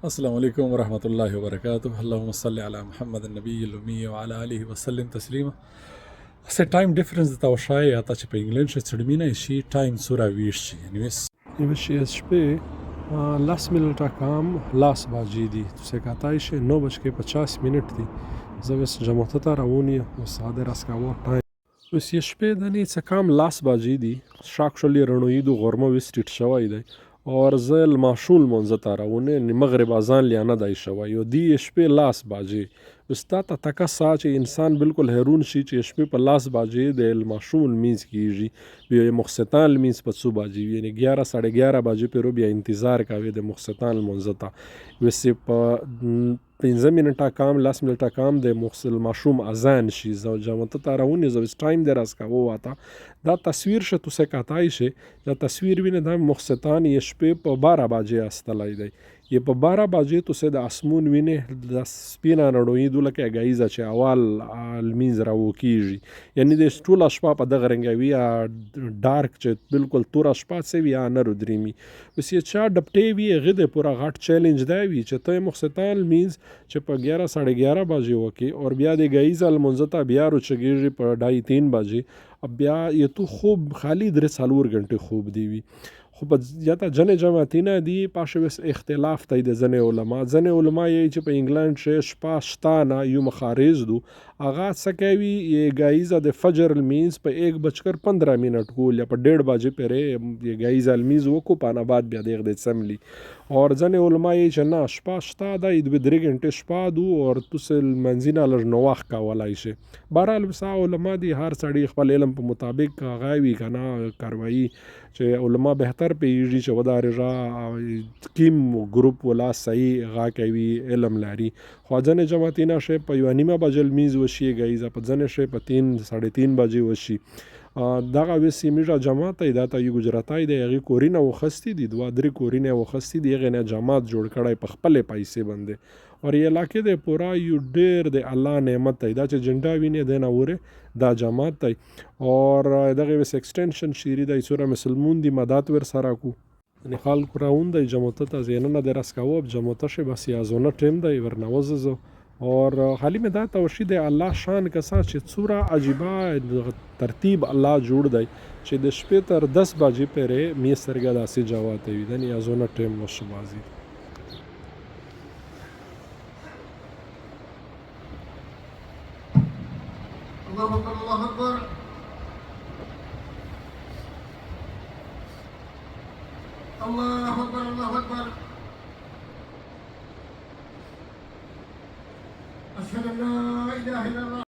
السلام علیکم ورحمۃ اللہ وبرکاتہ. اللهم صل علی محمد النبی الامی وعلى آله وسلم تسلیما. سه ټایم ډیفرنس د توشای اته چې په انګلینډ کې څړمینه شي ټایم سورا ویش شي یعنی وس Invece شپې 10 منټه کام لاس باجی دي تو se کاتای شه 9:50 منټ دي زوس جمعته ته روونی او ساده راسکاو ټایم وس شپې د نه څه کام لاس باجی دي شاکشلی رڼوي دو غرمه وستټ شوی دی اور زل ماشول منځ ته روونه مغرب اذان لیانه دی شوی یو دی شپې لاس باجی وستا ته تک سا چې انسان بالکل حیرون شي چې شپې په لاس باجی د ماشول مینز کیږي بیا مخستان مینز په څو باجی یعنی 11:30 باجی په بیا انتظار کوي د مخستان منځ ته وسې په 15 منټه کام 10 منټه کام د مخسل ماشوم اذان شي زو جمعته ته روونه زو ټایم د راسکاو واته دا تصویر شه تو سه کاتای شه دا تصویر وینه د مخستان یې شپې په 12 باجی استلای دی یہ په 12 باجی تو سه د اسمون وینه د سپینا نړوي دلته غایزه چې اول المینز راو کیږي یعنی د ټوله شپه په دغه رنګوي ډارک چې بالکل تور شپه سوي یا نه رودريمي وس یې چا ډپټي وی غده پورا غټ چیلنج دی وی چې ته مخستان مینز چې په 11:30 باجی وکی اور بیا د غایزه المنزتا بیا رو چګیږي په 2:30 باجی بیا یې تو خوب خالی درې څلور غنټه خوب دی وی خو په زیاته جن جماعتینه دی پاشوس اختلاف دی د زنه علما یې چې په انګلند شه شپه شتانه یو مخارج دو اغا سکوي یہ گایزه د فجر المینز په 1:15 منٹ کو یا په 1:30 بجے پره یہ گایزه المینز وکو پانا بعد بیا دیغ د سملی اور ځنه علما یې چې نه شپه شتا د 2 غنټه شپه دو اور تسل منځینه لږ نو وخت کولای شي بهرحال وسا علما دی هر سړی خپل علم په مطابق غاوی کنه کاروایی چې علما بهتر پیږي چې ودار را کیم ګروپ ولا صحیح غا کوي علم لري خو ځنه جماعتینه شه په یو نیمه بجل میز وشي غایزه په ځنه شه په 3:30 بجې وشي دغه وسی میجا جماعت دا ته یو گجراتای دی هغه کورینه وخستی دي 2-3 کورینه وخستی دی هغه نه جماعت جوړ کړای په خپل پیسې باندې اور یہ علاقې د پورا یو ډیر د الله نعمت دی دا چې جنډا ویني د نه وره دا جماعت دی اور دغه وس ایکسټنشن شيری د سوره مسلمون دی مدات ور سره کو یعنی خلق راوند دی جماعت ته زینه د راسکاو جماعت شه بس یازونه ټیم دی ورنوززو اور حالی میں دا توشید الله شان کسا چې څورا عجیبه ترتیب الله جوړ دی چې د شپې تر 10 بجې پرې می سرګه داسې جواب دی دني ازونه ټیم وشبازي الله اکبر الله اکبر الله اکبر الله اکبر أشهد أن لا إله إلا الله